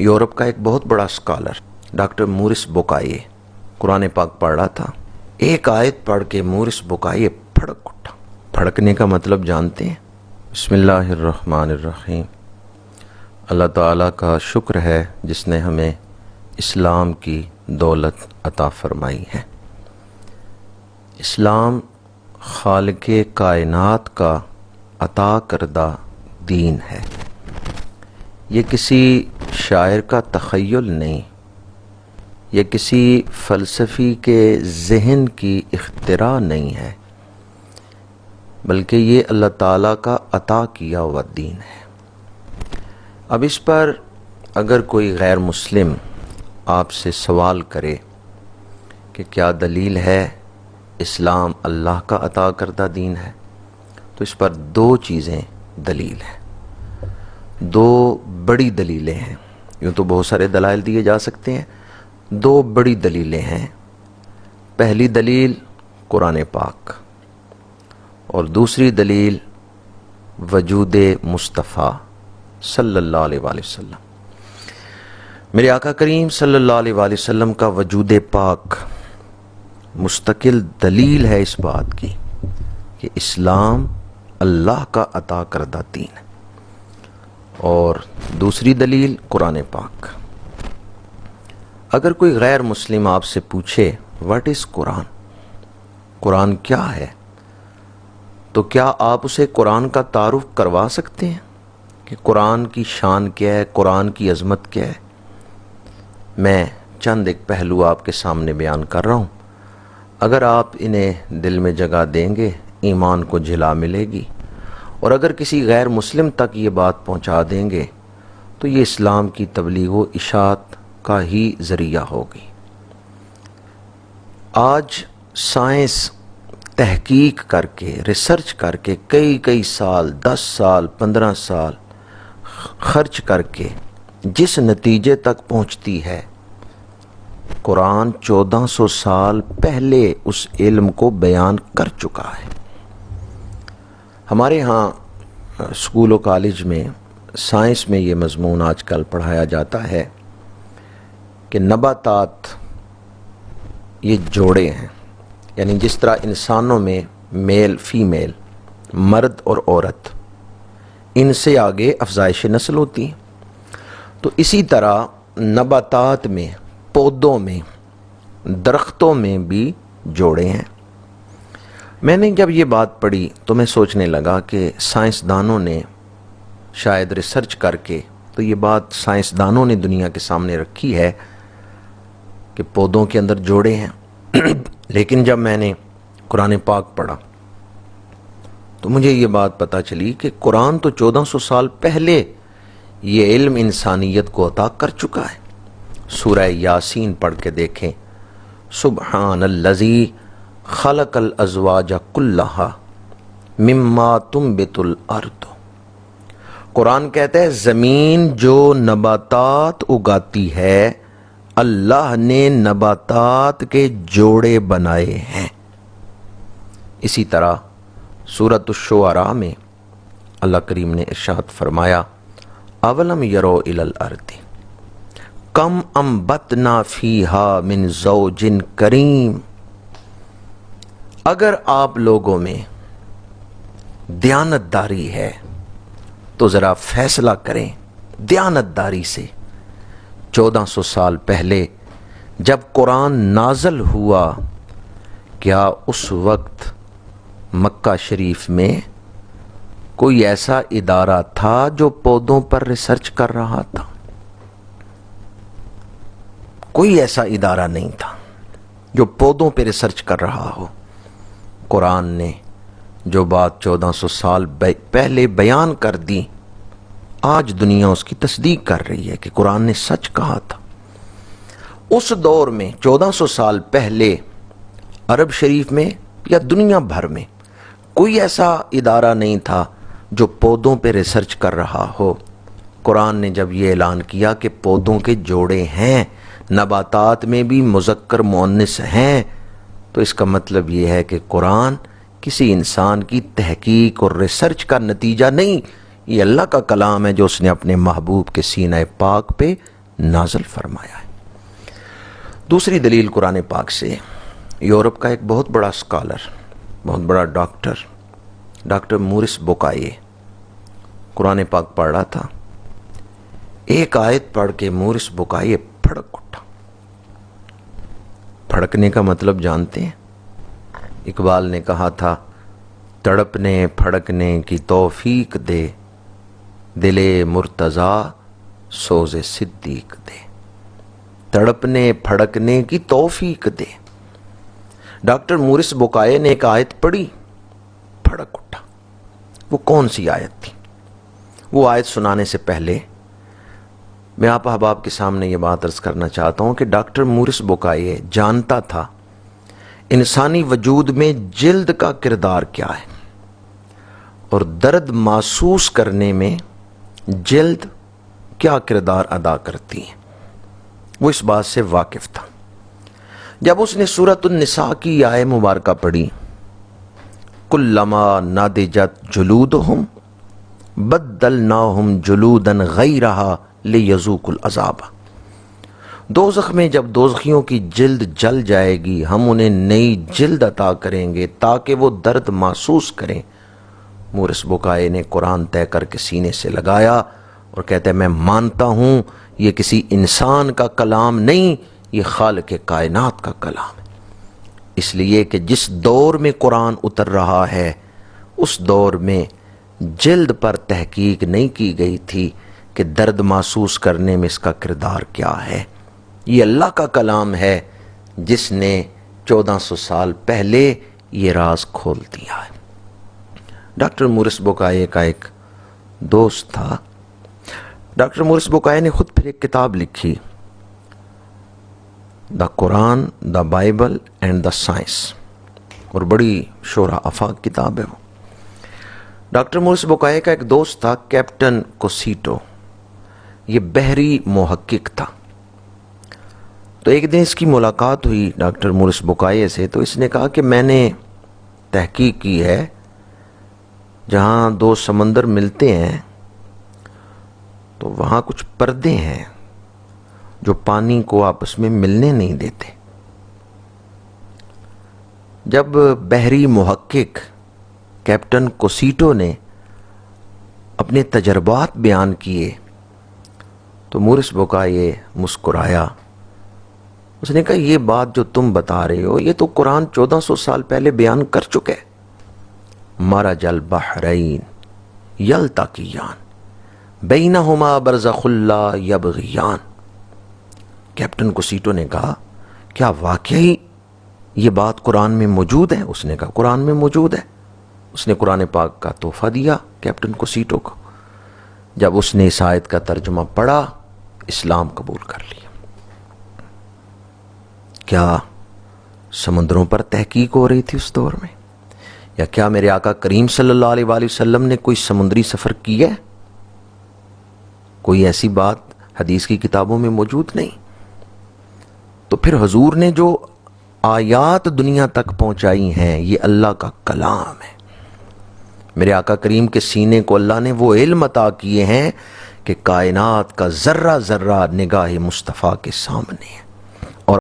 Europe کا ایک بہت بڑا اسکالر ڈاکٹر مورس بوکائے قرآن پاک پڑھ رہا تھا. ایک آیت پڑھ کے مورس بوکائے پھڑک اٹھا. پھڑکنے کا مطلب جانتے ہیں؟ بسم اللہ الرحمن الرحیم. اللہ تعالیٰ کا شکر ہے جس نے ہمیں اسلام کی دولت عطا فرمائی ہے. اسلام خالق کائنات کا عطا کردہ دین ہے. یہ کسی شاعر کا تخیل نہیں، یہ کسی فلسفی کے ذہن کی اختراع نہیں ہے، بلکہ یہ اللہ تعالیٰ کا عطا کیا ہوا دین ہے. اب اس پر اگر کوئی غیر مسلم آپ سے سوال کرے کہ کیا دلیل ہے اسلام اللہ کا عطا کردہ دین ہے، تو اس پر دو چیزیں دلیل ہیں، دو بڑی دلیلیں ہیں. یوں تو بہت سارے دلائل دیے جا سکتے ہیں، دو بڑی دلیلیں ہیں. پہلی دلیل قرآن پاک اور دوسری دلیل وجود مصطفیٰ صلی اللہ علیہ وآلہ وسلم. میرے آقا کریم صلی اللہ علیہ وآلہ وسلم کا وجود پاک مستقل دلیل ہے اس بات کی کہ اسلام اللہ کا عطا کردہ دین ہے. اور دوسری دلیل قرآن پاک. اگر کوئی غیر مسلم آپ سے پوچھے واٹ از قرآن، قرآن کیا ہے، تو کیا آپ اسے قرآن کا تعارف کروا سکتے ہیں کہ قرآن کی شان کیا ہے، قرآن کی عظمت کیا ہے؟ میں چند ایک پہلو آپ کے سامنے بیان کر رہا ہوں. اگر آپ انہیں دل میں جگہ دیں گے ایمان کو جھلا ملے گی، اور اگر کسی غیر مسلم تک یہ بات پہنچا دیں گے تو یہ اسلام کی تبلیغ و اشاعت کا ہی ذریعہ ہوگی. آج سائنس تحقیق کر کے، ریسرچ کر کے کئی سال، 10 سال 15 سال خرچ کر کے جس نتیجے تک پہنچتی ہے، قرآن 1400 سال پہلے اس علم کو بیان کر چکا ہے. ہمارے ہاں اسکول و کالج میں سائنس میں یہ مضمون آج کل پڑھایا جاتا ہے کہ نباتات یہ جوڑے ہیں، یعنی جس طرح انسانوں میں میل فیمیل، مرد اور عورت، ان سے آگے افزائش نسل ہوتی ہے، تو اسی طرح نباتات میں، پودوں میں، درختوں میں بھی جوڑے ہیں. میں نے جب یہ بات پڑھی تو میں سوچنے لگا کہ سائنسدانوں نے شاید ریسرچ کر کے تو یہ بات سائنسدانوں نے دنیا کے سامنے رکھی ہے کہ پودوں کے اندر جوڑے ہیں. لیکن جب میں نے قرآن پاک پڑھا تو مجھے یہ بات پتہ چلی کہ قرآن تو 1400 سال پہلے یہ علم انسانیت کو عطا کر چکا ہے. سورہ یاسین پڑھ کے دیکھیں، سبحان الذی خلق الازواج کلھا مما تنبت الارض. قرآن کہتا ہے زمین جو نباتات اگاتی ہے، اللہ نے نباتات کے جوڑے بنائے ہیں. اسی طرح سورۃ الشعراء میں اللہ کریم نے ارشاد فرمایا اولم یروا الی الارض کم انبتنا فیہا من زوج کریم. اگر آپ لوگوں میں دیانتداری ہے تو ذرا فیصلہ کریں دیانتداری سے. 1400 سال پہلے جب قرآن نازل ہوا، کیا اس وقت مکہ شریف میں کوئی ایسا ادارہ تھا جو پودوں پر ریسرچ کر رہا تھا؟ کوئی ایسا ادارہ نہیں تھا جو پودوں پہ ریسرچ کر رہا ہو. قرآن نے جو بات 1400 سال پہلے بیان کر دی، آج دنیا اس کی تصدیق کر رہی ہے کہ قرآن نے سچ کہا تھا. اس دور میں 1400 سال پہلے عرب شریف میں یا دنیا بھر میں کوئی ایسا ادارہ نہیں تھا جو پودوں پہ ریسرچ کر رہا ہو. قرآن نے جب یہ اعلان کیا کہ پودوں کے جوڑے ہیں، نباتات میں بھی مذکر مؤنث ہیں، تو اس کا مطلب یہ ہے کہ قرآن کسی انسان کی تحقیق اور ریسرچ کا نتیجہ نہیں، یہ اللہ کا کلام ہے جو اس نے اپنے محبوب کے سینہ پاک پہ نازل فرمایا ہے۔ دوسری دلیل قرآن پاک سے، یورپ کا ایک بہت بڑا اسکالر، بہت بڑا ڈاکٹر مورس بوکائے قرآن پاک پڑھ رہا تھا، ایک آیت پڑھ کے مورس بوکائے پھڑک اٹھا۔ پھڑکنے کا مطلب جانتے ہیں؟ اقبال نے کہا تھا، تڑپنے پھڑکنے کی توفیق دے، دل مرتضیٰ سوز صدیق دے۔ تڑپنے پھڑکنے کی توفیق دے۔ ڈاکٹر مورس بوکائے نے ایک آیت پڑھی، پھڑک اٹھا۔ وہ کون سی آیت تھی؟ وہ آیت سنانے سے پہلے میں آپ احباب کے سامنے یہ بات عرض کرنا چاہتا ہوں کہ ڈاکٹر مورس بوکائے جانتا تھا انسانی وجود میں جلد کا کردار کیا ہے، اور درد محسوس کرنے میں جلد کیا کردار ادا کرتی ہے، وہ اس بات سے واقف تھا۔ جب اس نے سورۃ النساء کی آیت مبارکہ پڑھی، کلما ناضجت جلودہم بدلناہم جلودا غیرہا لیذوقوا العذاب، دوزخ میں جب دوزخیوں کی جلد جل جائے گی ہم انہیں نئی جلد عطا کریں گے تاکہ وہ درد محسوس کریں۔ مورس بوکائے نے قرآن طے کر کے سینے سے لگایا اور کہتے ہیں میں مانتا ہوں یہ کسی انسان کا کلام نہیں، یہ خالق کائنات کا کلام ہے، اس لیے کہ جس دور میں قرآن اتر رہا ہے اس دور میں جلد پر تحقیق نہیں کی گئی تھی کہ درد محسوس کرنے میں اس کا کردار کیا ہے۔ یہ اللہ کا کلام ہے جس نے 1400 سال پہلے یہ راز کھول دیا ہے۔ ڈاکٹر مورس بوکائے کا ایک دوست تھا۔ ڈاکٹر مورس بوکائے نے خود پھر ایک کتاب لکھی، the Quran, the Bible and the science, اور بڑی شورا آفاق کتاب ہے وہ۔ ڈاکٹر مورس بوکائے کا ایک دوست تھا کیپٹن کوسیٹو، یہ بحری محقق تھا۔ تو ایک دن اس کی ملاقات ہوئی ڈاکٹر مورس بوکائے سے، تو اس نے کہا کہ میں نے تحقیق کی ہے، جہاں دو سمندر ملتے ہیں تو وہاں کچھ پردے ہیں جو پانی کو آپس میں ملنے نہیں دیتے۔ جب بحری محقق کیپٹن کوسیٹو نے اپنے تجربات بیان کیے تو مورس بوکائے مسکرایا۔ اس نے کہا یہ بات جو تم بتا رہے ہو یہ تو قرآن 1400 سال پہلے بیان کر چکے۔ مرج البحرین یلتقیان بینہما برزخ لا یبغیان۔ کیپٹن کوسیٹو نے کہا کیا واقعی یہ بات قرآن میں موجود ہے؟ اس نے کہا قرآن میں موجود ہے۔ اس نے قرآن پاک کا تحفہ دیا کیپٹن کوسیٹو کو۔ جب اس نے اس آیت کا ترجمہ پڑھا اسلام قبول کر لیا۔ کیا سمندروں پر تحقیق ہو رہی تھی اس دور میں؟ یا کیا میرے آقا کریم صلی اللہ علیہ وآلہ وسلم نے کوئی سمندری سفر کیا ہے؟ کوئی ایسی بات حدیث کی کتابوں میں موجود نہیں۔ تو پھر حضور نے جو آیات دنیا تک پہنچائی ہیں یہ اللہ کا کلام ہے۔ میرے آقا کریم کے سینے کو اللہ نے وہ علم عطا کیے ہیں کہ کائنات کا ذرہ ذرہ نگاہ مصطفیٰ کے سامنے ہے۔